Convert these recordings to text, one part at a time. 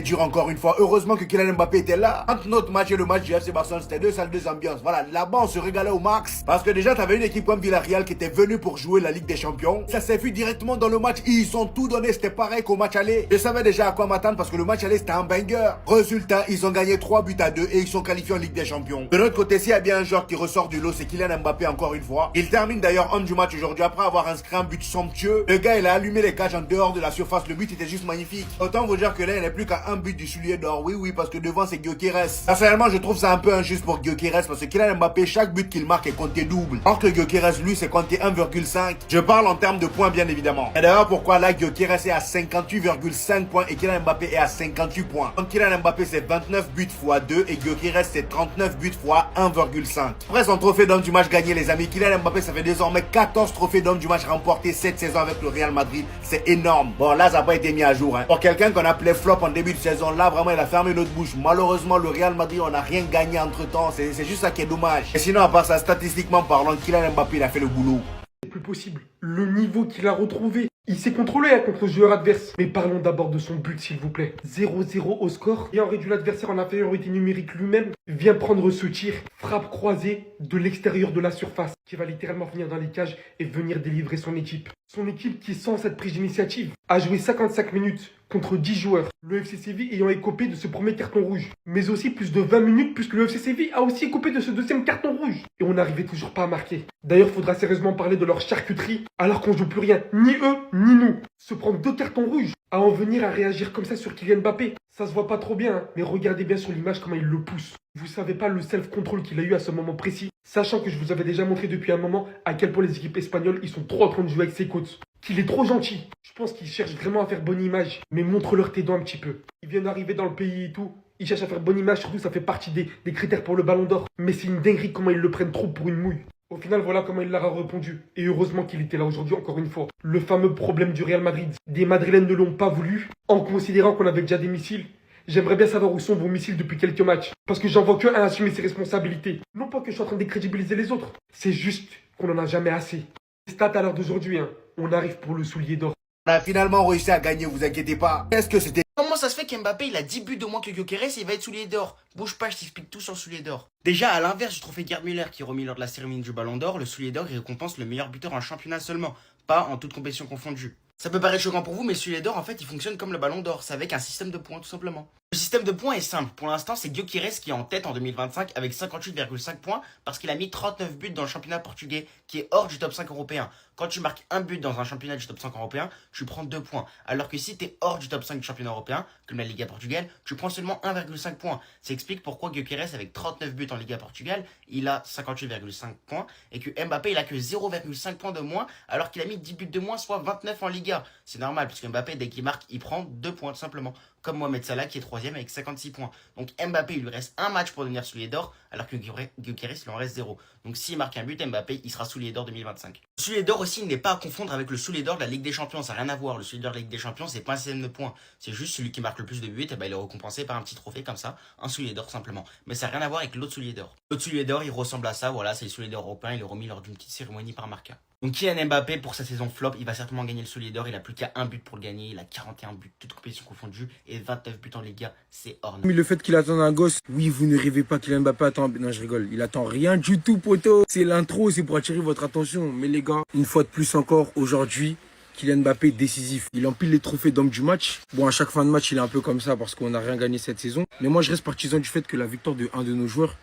Dur encore une fois. Heureusement que Kylian Mbappé était là. Entre notre match et le match du FC Barcelone, c'était deux salles, deux ambiances. Voilà, là-bas, on se régalait au max. Parce que déjà, t'avais une équipe comme Villarreal qui était venue pour jouer la Ligue des Champions. Ça s'est vu directement dans le match. Ils ont tout donné. C'était pareil qu'au match aller. Je savais déjà à quoi m'attendre parce que le match aller, c'était un banger. Résultat, ils ont gagné 3-2 et ils sont qualifiés en Ligue des Champions. De l'autre côté, s'il y a bien un joueur qui ressort du lot, c'est Kylian Mbappé encore une fois. Il termine d'ailleurs homme du match aujourd'hui après avoir inscrit un but somptueux. Le gars, il a allumé les cages en dehors de la surface. Le but était juste magnifique. Autant vous dire que là, il n'est plus qu'à un but du soulier d'or. Oui, parce que devant, c'est Gyökeres. Personnellement, je trouve ça un peu injuste pour Gyökeres parce que Kylian Mbappé, chaque but qu'il marque est compté double. Or que Gyökeres, lui, c'est compté 1,5. Je parle en termes de points, bien évidemment. Et d'ailleurs, pourquoi là, Gyökeres est à 58,5 points et Kylian Mbappé est à 58 points. Donc, Kylian Mbappé, c'est 29 buts x 2 et Gyökeres, c'est 39 buts x 1,5. Après son trophée d'homme du match gagné, les amis, Kylian Mbappé, ça fait désormais 14 trophées d'homme du match remportés cette saison avec le Real Madrid. C'est énorme. Bon, là, ça n'a pas été mis à jour. Hein. Pour quelqu'un qu'on appelait flop en début de saison, là, vraiment, il a fermé notre bouche. Malheureusement, le Real Madrid, on n'a rien gagné entre temps. C'est juste ça qui est dommage. Et sinon, à part ça, statistiquement parlant, Kylian Mbappé, il a fait le boulot. C'est plus possible. Le niveau qu'il a retrouvé. Il s'est contrôlé contre le joueur adverse. Mais parlons d'abord de son but, s'il vous plaît. 0-0 au score. Ayant réduit l'adversaire en infériorité numérique lui-même, vient prendre ce tir, frappe croisée de l'extérieur de la surface, qui va littéralement venir dans les cages et venir délivrer son équipe. Son équipe qui, sans cette prise d'initiative, a joué 55 minutes contre 10 joueurs. Le FC Séville ayant écopé de ce premier carton rouge. Mais aussi plus de 20 minutes puisque le FC Séville a aussi écopé de ce deuxième carton rouge. Et on n'arrivait toujours pas à marquer. D'ailleurs, il faudra sérieusement parler de leur charcuterie alors qu'on joue plus rien. Ni eux, ni nous. Se prendre 2 cartons rouges. À en venir à réagir comme ça sur Kylian Mbappé. Ça se voit pas trop bien, hein, mais regardez bien sur l'image comment il le pousse. Vous savez pas le self-control qu'il a eu à ce moment précis. Sachant que je vous avais déjà montré depuis un moment à quel point les équipes espagnoles, ils sont trop en train de jouer avec ses côtes. Qu'il est trop gentil. Je pense qu'il cherche vraiment à faire bonne image. Mais montre-leur tes dents un petit peu. Ils viennent d'arriver dans le pays et tout. Ils cherchent à faire bonne image, surtout ça fait partie des critères pour le ballon d'or. Mais c'est une dinguerie comment ils le prennent trop pour une mouille. Au final, voilà comment il leur a répondu. Et heureusement qu'il était là aujourd'hui, encore une fois. Le fameux problème du Real Madrid. Des Madrilènes ne l'ont pas voulu, en considérant qu'on avait déjà des missiles. J'aimerais bien savoir où sont vos missiles depuis quelques matchs. Parce que j'en vois qu'un à assumer ses responsabilités. Non pas que je suis en train de décrédibiliser les autres. C'est juste qu'on en a jamais assez. Les stats à l'heure d'aujourd'hui, hein. On arrive pour le soulier d'or. On a finalement réussi à gagner, vous inquiétez pas. Est-ce que c'était... Comment ça se fait qu'Mbappé il a 10 buts de moins que Gyökeres et il va être soulier d'or? Bouge pas, je t'explique tout sur le soulier d'or. Déjà, à l'inverse du trophée Gerd Müller qui est remis lors de la cérémonie du Ballon d'Or, le soulier d'or il récompense le meilleur buteur en championnat seulement, pas en toute compétition confondue. Ça peut paraître choquant pour vous, mais le soulier d'or en fait il fonctionne comme le Ballon d'Or, c'est avec un système de points tout simplement. Le système de points est simple, pour l'instant c'est Gyökeres qui est en tête en 2025 avec 58,5 points parce qu'il a mis 39 buts dans le championnat portugais qui est hors du top 5 européen. Quand tu marques un but dans un championnat du top 5 européen, tu prends 2 points. Alors que si tu es hors du top 5 du championnat européen, comme la Liga Portugal, tu prends seulement 1,5 points. Ça explique pourquoi Gyökeres avec 39 buts en Liga Portugal, il a 58,5 points et que Mbappé il a que 0,5 points de moins alors qu'il a mis 10 buts de moins, soit 29 en Liga. C'est normal parce que Mbappé dès qu'il marque, il prend 2 points tout simplement. Comme Mohamed Salah qui est 3ème avec 56 points. Donc Mbappé il lui reste un match pour devenir soulier d'or alors que Gyökeres il en reste 0. Donc s'il marque un but, Mbappé il sera soulier d'or 2025. Le soulier d'or aussi n'est pas à confondre avec le soulier d'or de la Ligue des Champions, ça n'a rien à voir. Le soulier d'or de la Ligue des Champions c'est pas un système de points, c'est juste celui qui marque le plus de buts, et ben, il est récompensé par un petit trophée comme ça, un soulier d'or simplement. Mais ça n'a rien à voir avec l'autre soulier d'or. L'autre soulier d'or il ressemble à ça, voilà, c'est le soulier d'or européen, il est remis lors d'une petite cérémonie par Marca. Donc Kylian Mbappé pour sa saison flop, il va certainement gagner le soulier d'or, il a plus qu'à un but pour le gagner, il a 41 buts, toutes compétitions confondues, et 29 buts en Liga, c'est hors norme. Mais le fait qu'il attende un gosse, oui, vous ne rêvez pas, Kylian Mbappé attend. Non, je rigole, il attend rien du tout, poteau. C'est l'intro, c'est pour attirer votre attention. Mais les gars, une fois de plus encore, aujourd'hui, Kylian Mbappé décisif. Il empile les trophées d'homme du match. Bon, à chaque fin de match, il est un peu comme ça parce qu'on n'a rien gagné cette saison. Mais moi, je reste partisan du fait que la victoire de un de nos joueurs,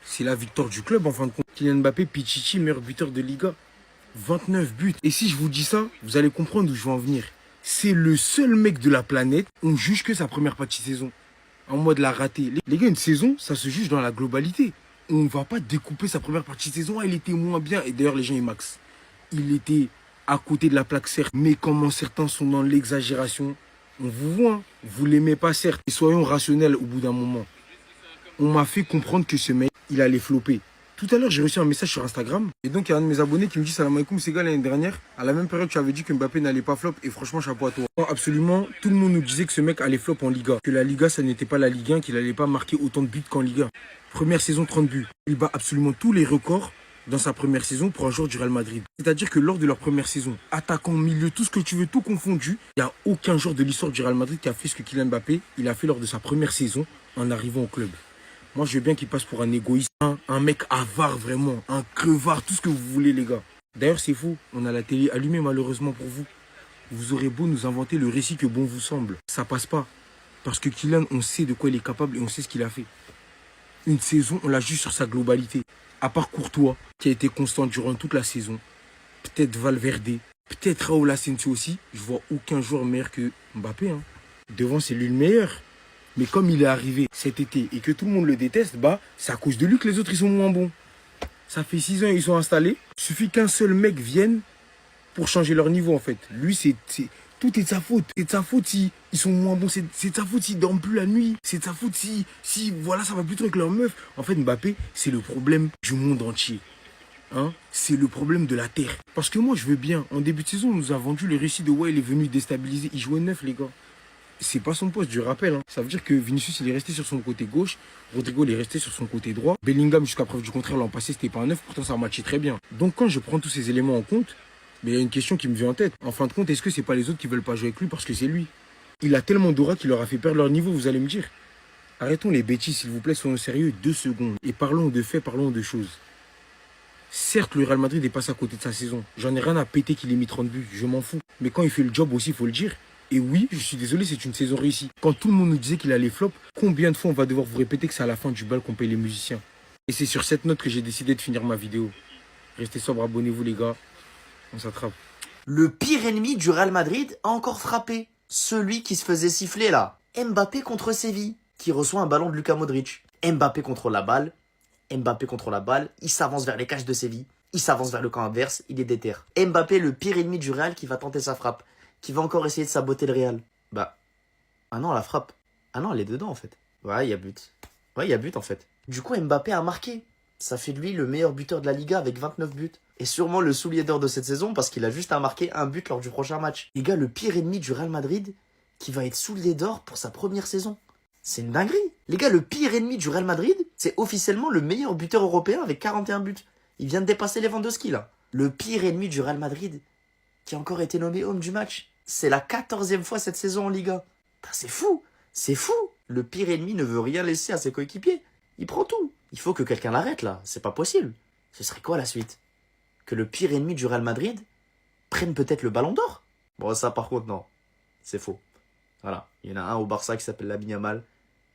c'est la victoire du club en fin de compte. Kylian Mbappé, Pichichi, meilleur buteur de Liga. 29 buts. Et si je vous dis ça, vous allez comprendre où je veux en venir. C'est le seul mec de la planète, on juge que sa première partie de saison. En mode la rater. Les gars, une saison, ça se juge dans la globalité. On ne va pas découper sa première partie de saison. Ah, il était moins bien. Et d'ailleurs, les gens, ils max. Il était à côté de la plaque, certes. Mais comment certains sont dans l'exagération. On vous voit, hein. Vous l'aimez pas, certes. Et soyons rationnels au bout d'un moment. On m'a fait comprendre que ce mec, il allait flopper. Tout à l'heure, j'ai reçu un message sur Instagram. Et donc, il y a un de mes abonnés qui me dit Salam alaikum, c'est gars, l'année dernière, à la même période, tu avais dit que Mbappé n'allait pas flop. Et franchement, chapeau à toi. Absolument, tout le monde nous disait que ce mec allait flop en Liga. Que la Liga, ça n'était pas la Ligue 1, qu'il allait pas marquer autant de buts qu'en Liga. Première saison, 30 buts. Il bat absolument tous les records dans sa première saison pour un joueur du Real Madrid. C'est-à-dire que lors de leur première saison, attaquant, milieu, tout ce que tu veux, tout confondu, il n'y a aucun joueur de l'histoire du Real Madrid qui a fait ce que Kylian Mbappé il a fait lors de sa première saison en arrivant au club. Moi, je veux bien qu'il passe pour un égoïste, un mec avare vraiment, un crevard, tout ce que vous voulez, les gars. D'ailleurs, c'est faux, on a la télé allumée malheureusement pour vous. Vous aurez beau nous inventer le récit que bon vous semble, ça passe pas. Parce que Kylian, on sait de quoi il est capable et on sait ce qu'il a fait. Une saison, on la juge sur sa globalité. À part Courtois, qui a été constant durant toute la saison, peut-être Valverde, peut-être Raúl Asensio aussi, je vois aucun joueur meilleur que Mbappé. Devant, c'est lui le meilleur. Mais comme il est arrivé cet été et que tout le monde le déteste, c'est à cause de lui que les autres ils sont moins bons. Ça fait 6 ans ils sont installés. Il suffit qu'un seul mec vienne pour changer leur niveau en fait. Lui, tout est de sa faute. C'est de sa faute si ils sont moins bons. C'est de sa faute s'ils dorment plus la nuit. C'est de sa faute si voilà, ça va plus trop avec leur meuf. En fait, Mbappé, c'est le problème du monde entier. C'est le problème de la terre. Parce que moi, je veux bien. En début de saison, on nous a vendu le récit de ouais, il est venu déstabiliser. Il jouait neuf, les gars. C'est pas son poste, je rappelle. Ça veut dire que Vinicius, il est resté sur son côté gauche. Rodrigo, il est resté sur son côté droit. Bellingham, jusqu'à preuve du contraire, l'an passé, c'était pas un neuf. Pourtant, ça matchait très bien. Donc, quand je prends tous ces éléments en compte, mais il y a une question qui me vient en tête. En fin de compte, est-ce que c'est pas les autres qui veulent pas jouer avec lui parce que c'est lui? Il a tellement d'aura qu'il leur a fait perdre leur niveau, vous allez me dire. Arrêtons les bêtises, s'il vous plaît, soyons sérieux 2 secondes. Et parlons de faits, parlons de choses. Certes, le Real Madrid est passé à côté de sa saison. J'en ai rien à péter qu'il ait mis 30 buts, je m'en fous. Mais quand il fait le job aussi, il faut le dire. Et oui, je suis désolé, c'est une saison réussie. Quand tout le monde nous disait qu'il allait flop, combien de fois on va devoir vous répéter que c'est à la fin du bal qu'on paye les musiciens? Et c'est sur cette note que j'ai décidé de finir ma vidéo. Restez sobres, abonnez-vous les gars. On s'attrape. Le pire ennemi du Real Madrid a encore frappé. Celui qui se faisait siffler là. Mbappé contre Séville, qui reçoit un ballon de Luka Modric. Mbappé contrôle la balle. Mbappé contrôle la balle. Il s'avance vers les cages de Séville. Il s'avance vers le camp adverse. Il est déter. Mbappé, le pire ennemi du Real, qui va tenter sa frappe. Qui va encore essayer de saboter le Real. Ah non, la frappe. Ah non, elle est dedans en fait. Ouais, il y a but. Ouais, il y a but en fait. Du coup, Mbappé a marqué. Ça fait de lui le meilleur buteur de la Liga avec 29 buts. Et sûrement le soulier d'or de cette saison parce qu'il a juste à marquer un but lors du prochain match. Les gars, le pire ennemi du Real Madrid qui va être soulier d'or pour sa première saison. C'est une dinguerie. Les gars, le pire ennemi du Real Madrid, c'est officiellement le meilleur buteur européen avec 41 buts. Il vient de dépasser Lewandowski là. Le pire ennemi du Real Madrid qui a encore été nommé homme du match. C'est la 14e fois cette saison en Liga. C'est fou. C'est fou. Le pire ennemi ne veut rien laisser à ses coéquipiers. Il prend tout. Il faut que quelqu'un l'arrête là. C'est pas possible. Ce serait quoi la suite? Que le pire ennemi du Real Madrid prenne peut-être le ballon d'or? Bon, ça par contre, non. C'est faux. Voilà. Il y en a un au Barça qui s'appelle Lamine Yamal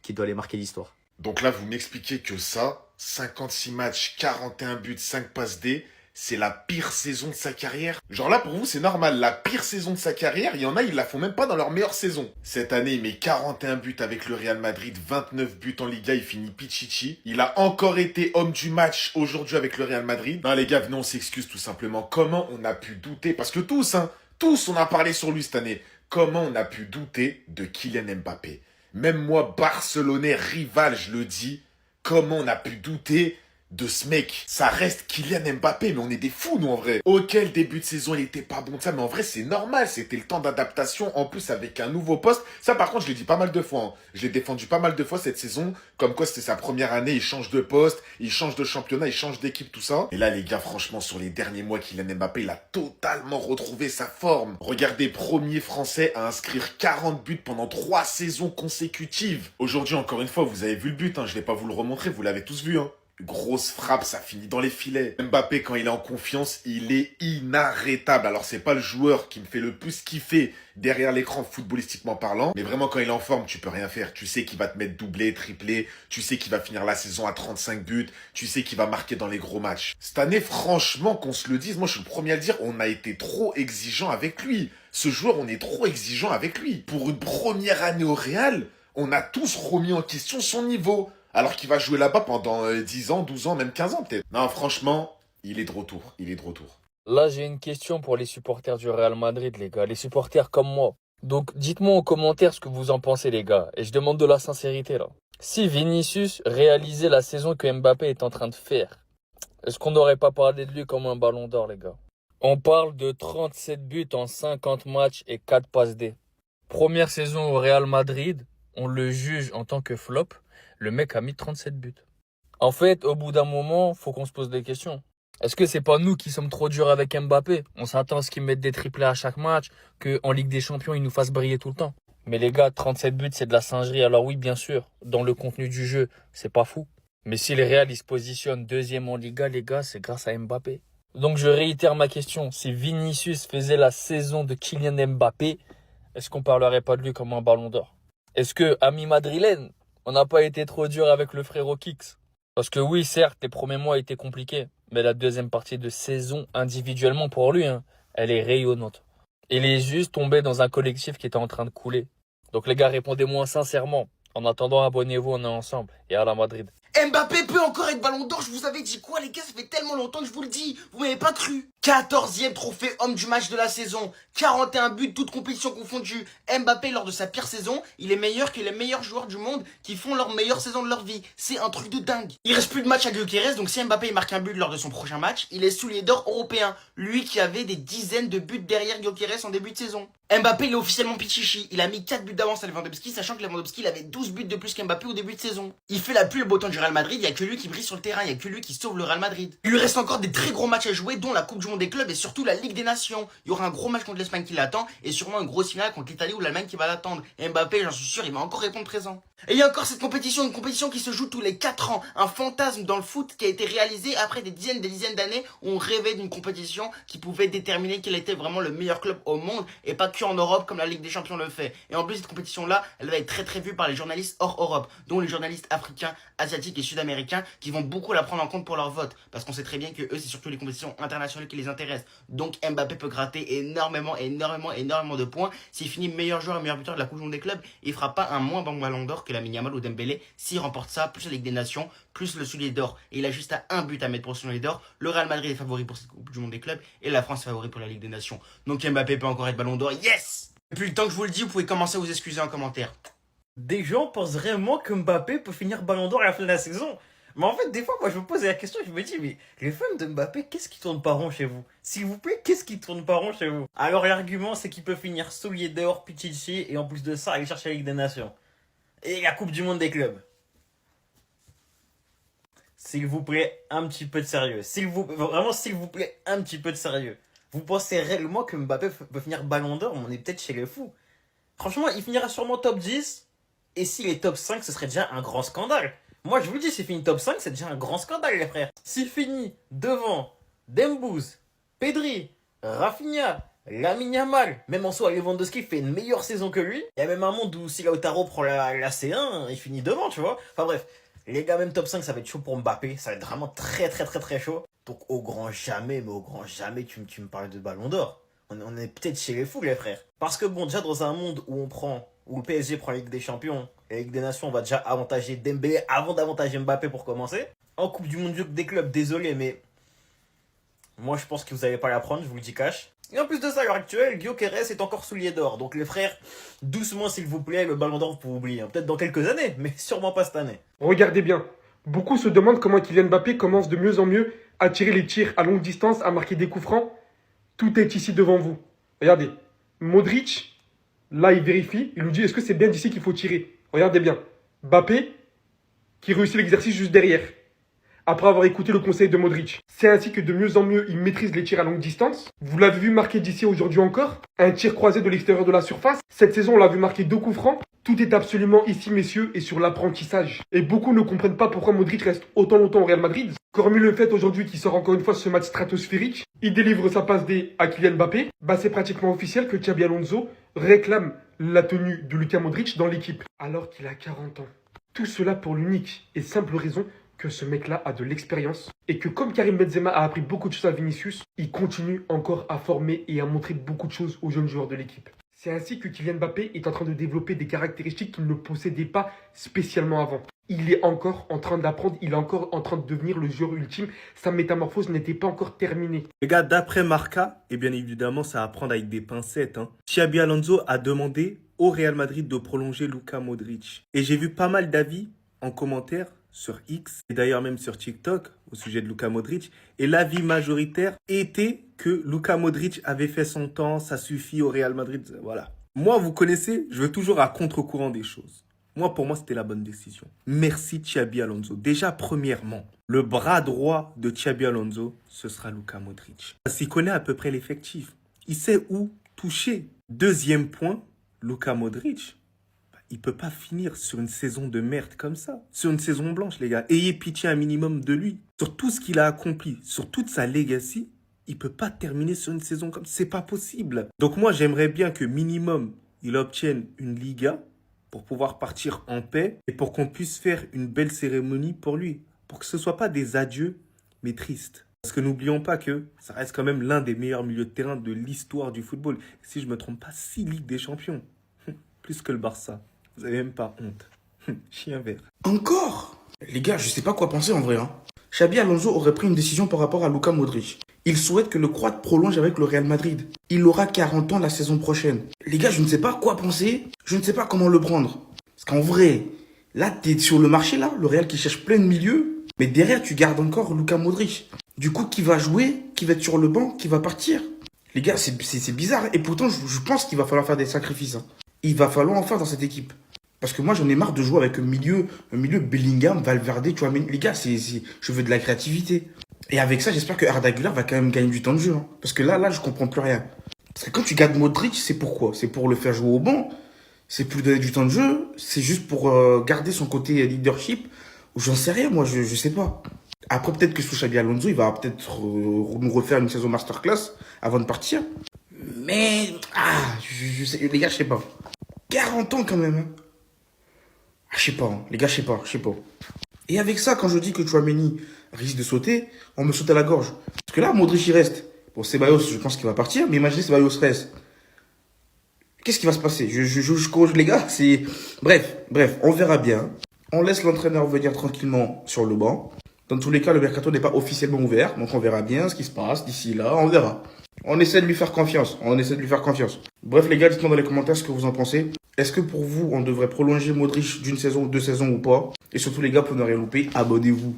qui doit aller marquer l'histoire. Donc là, vous m'expliquez que ça, 56 matchs, 41 buts, 5 passes D, c'est la pire saison de sa carrière. Genre là, pour vous, c'est normal. La pire saison de sa carrière, il y en a, ils la font même pas dans leur meilleure saison. Cette année, il met 41 buts avec le Real Madrid, 29 buts en Liga, il finit Pichichi. Il a encore été homme du match aujourd'hui avec le Real Madrid. Non les gars, venez, on s'excuse tout simplement. Comment on a pu douter? Parce que tous, on a parlé sur lui cette année. Comment on a pu douter de Kylian Mbappé? Même moi, Barcelonais, rival, je le dis. Comment on a pu douter de ce mec? Ça reste Kylian Mbappé, mais on est des fous, nous, en vrai. Ok, le début de saison, il était pas bon de ça, mais en vrai, c'est normal. C'était le temps d'adaptation, en plus, avec un nouveau poste. Ça, par contre, je l'ai dit pas mal de fois. Je l'ai défendu pas mal de fois cette saison. Comme quoi, c'était sa première année, il change de poste, il change de championnat, il change d'équipe, tout ça. Et là, les gars, franchement, sur les derniers mois, Kylian Mbappé, il a totalement retrouvé sa forme. Regardez, premier Français à inscrire 40 buts pendant 3 saisons consécutives. Aujourd'hui, encore une fois, vous avez vu le but, je vais pas vous le remontrer, vous l'avez tous vu, Grosse frappe, ça finit dans les filets. Mbappé, quand il est en confiance, il est inarrêtable. Alors, c'est pas le joueur qui me fait le plus kiffer derrière l'écran footballistiquement parlant. Mais vraiment, quand il est en forme, tu peux rien faire. Tu sais qu'il va te mettre doublé, triplé. Tu sais qu'il va finir la saison à 35 buts. Tu sais qu'il va marquer dans les gros matchs. Cette année, franchement, qu'on se le dise, moi, je suis le premier à le dire, on a été trop exigeant avec lui. Ce joueur, on est trop exigeant avec lui. Pour une première année au Real, on a tous remis en question son niveau. Alors qu'il va jouer là-bas pendant 10 ans, 12 ans, même 15 ans peut-être. Non, franchement, il est de retour. Il est de retour. Là, j'ai une question pour les supporters du Real Madrid, les gars. Les supporters comme moi. Donc, dites-moi en commentaire ce que vous en pensez, les gars. Et je demande de la sincérité, là. Si Vinicius réalisait la saison que Mbappé est en train de faire, est-ce qu'on n'aurait pas parlé de lui comme un ballon d'or, les gars? On parle de 37 buts en 50 matchs et 4 passes D. Première saison au Real Madrid, on le juge en tant que flop. Le mec a mis 37 buts. En fait, au bout d'un moment, faut qu'on se pose des questions. Est-ce que c'est pas nous qui sommes trop durs avec Mbappé? On s'attend à ce qu'il mette des triplés à chaque match, qu'en Ligue des Champions, il nous fasse briller tout le temps. Mais les gars, 37 buts, c'est de la singerie. Alors oui, bien sûr, dans le contenu du jeu, c'est pas fou. Mais si le Real, il se positionne deuxième en Liga, les gars, c'est grâce à Mbappé. Donc je réitère ma question. Si Vinicius faisait la saison de Kylian Mbappé, est-ce qu'on parlerait pas de lui comme un ballon d'or? Est-ce que, amis madrilènes, on n'a pas été trop dur avec le frérot Kix? Parce que oui, certes, les premiers mois étaient compliqués. Mais la deuxième partie de saison, individuellement pour lui, elle est rayonnante. Il est juste tombé dans un collectif qui était en train de couler. Donc les gars, répondez-moi sincèrement. En attendant, abonnez-vous, on est ensemble. Et à la Madrid. Mbappé peut encore être ballon d'or, je vous avais dit quoi les gars, ça fait tellement longtemps que je vous le dis, vous m'avez pas cru. 14e trophée homme du match de la saison, 41 buts, toutes compétitions confondues. Mbappé lors de sa pire saison, il est meilleur que les meilleurs joueurs du monde qui font leur meilleure saison de leur vie. C'est un truc de dingue. Il reste plus de match à Gyökeres, donc si Mbappé marque un but lors de son prochain match, il est soulier d'or européen. Lui qui avait des dizaines de buts derrière Gyökeres en début de saison. Mbappé il est officiellement Pichichi, il a mis 4 buts d'avance à Lewandowski, sachant que Lewandowski il avait 12 buts de plus qu'Mbappé au début de saison. Il fait la pluie le beau temps du Real Madrid, il y a que lui qui brille sur le terrain, il y a que lui qui sauve le Real Madrid. Il lui reste encore des très gros matchs à jouer, dont la Coupe du Monde des clubs et surtout la Ligue des Nations. Il y aura un gros match contre l'Espagne qui l'attend et sûrement une grosse finale contre l'Italie ou l'Allemagne qui va l'attendre. Et Mbappé, j'en suis sûr, il va encore répondre présent. Et il y a encore cette compétition, une compétition qui se joue tous les 4 ans, un fantasme dans le foot qui a été réalisé après des dizaines d'années où on rêvait d'une compétition qui pouvait déterminer quel était vraiment le meilleur club au monde et pas que en Europe comme la Ligue des Champions le fait. Et en plus cette compétition-là, elle va être très vue par les journalistes hors Europe, dont les journalistes africains, asiatiques et sud-américains qui vont beaucoup la prendre en compte pour leur vote, parce qu'on sait très bien que eux c'est surtout les compétitions internationales qui les intéressent. Donc Mbappé peut gratter énormément de points. S'il finit meilleur joueur et meilleur buteur de la Coupe du Monde des clubs, il fera pas un moins bon ballon d'or que Lamine Yamal ou Dembélé s'il remporte ça, plus la Ligue des Nations, plus le soulier d'or. Et il a juste à un but à mettre pour le soulier d'or. Le Real Madrid est favori pour cette Coupe du Monde des clubs et la France est favori pour la Ligue des Nations. Donc Mbappé peut encore être ballon d'or. Yes! Depuis le temps que je vous le dis, vous pouvez commencer à vous excuser en commentaire. Des gens pensent vraiment que Mbappé peut finir ballon d'or à la fin de la saison. Mais en fait, des fois, moi, je me pose la question, je me dis, mais les fans de Mbappé, qu'est-ce qui tourne pas rond chez vous? S'il vous plaît, qu'est-ce qui tourne pas rond chez vous? Alors, l'argument, c'est qu'il peut finir soulier d'or, Pichichi, et en plus de ça, aller chercher la Ligue des Nations. Et la Coupe du Monde des clubs. S'il vous plaît, un petit peu de sérieux. Vraiment, s'il vous plaît, un petit peu de sérieux. Vous pensez réellement que Mbappé peut finir ballon d'or? On est peut-être chez les fous. Franchement, il finira sûrement top 10. Et s'il est top 5, ce serait déjà un grand scandale. Moi, je vous le dis, s'il finit top 5, c'est déjà un grand scandale, les frères. S'il finit devant Dembouz, Pedri, Rafinha, Lamine Yamal, même en soi, Lewandowski fait une meilleure saison que lui. Il y a même un monde où si Lautaro prend la C1, il finit devant, tu vois. Enfin bref, les gars, même top 5, ça va être chaud pour Mbappé. Ça va être vraiment très chaud. Donc au grand jamais, tu me parles de ballon d'or. On est peut-être chez les fous, les frères. Parce que bon, déjà dans un monde où le PSG prend la Ligue des Champions, et la Ligue des Nations, on va déjà avantager Dembélé avant d'avantager Mbappé pour commencer. En Coupe du Monde des clubs, désolé, mais moi je pense que vous n'allez pas la prendre, je vous le dis cash. Et en plus de ça, à l'heure actuelle, Gyökeres est encore soulier d'or. Donc les frères, doucement s'il vous plaît, le ballon d'or vous pouvez oublier. Peut-être dans quelques années, mais sûrement pas cette année. Regardez bien. Beaucoup se demandent comment Kylian Mbappé commence de mieux en mieux à tirer les tirs à longue distance, à marquer des coups francs. Tout est ici devant vous. Regardez. Modric, là il vérifie, il nous dit est-ce que c'est bien d'ici qu'il faut tirer. Regardez bien. Mbappé, qui réussit l'exercice juste derrière. Après avoir écouté le conseil de Modric. C'est ainsi que de mieux en mieux, il maîtrise les tirs à longue distance. Vous l'avez vu marquer d'ici aujourd'hui encore. Un tir croisé de l'extérieur de la surface. Cette saison, on l'a vu marquer 2 coups francs. Tout est absolument ici, messieurs, et sur l'apprentissage. Et beaucoup ne comprennent pas pourquoi Modric reste autant longtemps au Real Madrid. Hormis le fait aujourd'hui qu'il sort encore une fois ce match stratosphérique, il délivre sa passe D à Kylian Mbappé. Bah c'est pratiquement officiel que Xabi Alonso réclame la tenue de Luka Modric dans l'équipe, alors qu'il a 40 ans. Tout cela pour l'unique et simple raison que ce mec-là a de l'expérience et que comme Karim Benzema a appris beaucoup de choses à Vinicius, il continue encore à former et à montrer beaucoup de choses aux jeunes joueurs de l'équipe. C'est ainsi que Kylian Mbappé est en train de développer des caractéristiques qu'il ne possédait pas spécialement avant. Il est encore en train d'apprendre, il est encore en train de devenir le joueur ultime. Sa métamorphose n'était pas encore terminée. Les gars, d'après Marca, et bien évidemment, ça va prendre avec des pincettes, Xabi Alonso a demandé au Real Madrid de prolonger Luka Modric. Et j'ai vu pas mal d'avis en commentaire sur X, et d'ailleurs même sur TikTok, au sujet de Luka Modric. Et l'avis majoritaire était que Luka Modric avait fait son temps, ça suffit au Real Madrid, voilà. Moi, vous connaissez, je veux toujours à contre-courant des choses. Pour moi, c'était la bonne décision. Merci Xabi Alonso. Déjà, premièrement, le bras droit de Xabi Alonso, ce sera Luka Modric. Parce qu'il connaît à peu près l'effectif. Il sait où toucher. Deuxième point, Luka Modric, il peut pas finir sur une saison de merde comme ça. Sur une saison blanche, les gars. Ayez pitié un minimum de lui. Sur tout ce qu'il a accompli, sur toute sa legacy, il peut pas terminer sur une saison comme ça. C'est pas possible. Donc moi, j'aimerais bien que minimum, il obtienne une Liga pour pouvoir partir en paix et pour qu'on puisse faire une belle cérémonie pour lui. Pour que ce soit pas des adieux, mais tristes. Parce que n'oublions pas que ça reste quand même l'un des meilleurs milieux de terrain de l'histoire du football. Si je me trompe pas, 6 Ligues des Champions. Plus que le Barça. Vous avez même pas honte. Chien vert. Encore? Les gars, je sais pas quoi penser en vrai. Xabi Alonso aurait pris une décision par rapport à Luka Modric. Il souhaite que le Croate prolonge avec le Real Madrid. Il aura 40 ans la saison prochaine. Les gars, je ne sais pas quoi penser. Je ne sais pas comment le prendre. Parce qu'en vrai, là, t'es sur le marché, là. Le Real qui cherche plein de milieux. Mais derrière, tu gardes encore Luka Modric. Du coup, qui va jouer? Qui va être sur le banc? Qui va partir? Les gars, c'est bizarre. Et pourtant, je pense qu'il va falloir faire des sacrifices. Il va falloir en faire dans cette équipe. Parce que moi, j'en ai marre de jouer avec un milieu Bellingham, Valverde, tu vois. Mais les gars, je veux de la créativité. Et avec ça, j'espère que Arda Güler va quand même gagner du temps de jeu. Parce que là, je comprends plus rien. Parce que quand tu gardes Modric, c'est pourquoi? C'est pour le faire jouer au banc. C'est pour lui donner du temps de jeu. C'est juste pour garder son côté leadership. Ou j'en sais rien, moi, je sais pas. Après, peut-être que sous Xabi Alonso, il va peut-être nous refaire une saison masterclass avant de partir. Mais, je sais, les gars, je sais pas. 40 ans quand même. Je sais pas, les gars, je sais pas. Et avec ça, quand je dis que Tchouaméni risque de sauter, on me saute à la gorge. Parce que là, Modric, il reste. Bon, Ceballos, je pense qu'il va partir, mais imaginez Ceballos reste. Qu'est-ce qui va se passer? Je corrige les gars, c'est... Bref, on verra bien. On laisse l'entraîneur venir tranquillement sur le banc. Dans tous les cas, le mercato n'est pas officiellement ouvert, donc on verra bien ce qui se passe d'ici là, on verra. On essaie de lui faire confiance. Bref, les gars, dites-moi dans les commentaires ce que vous en pensez. Est-ce que pour vous, on devrait prolonger Modric d'une saison ou 2 saisons ou pas? Et surtout, les gars, pour ne rien louper, abonnez-vous.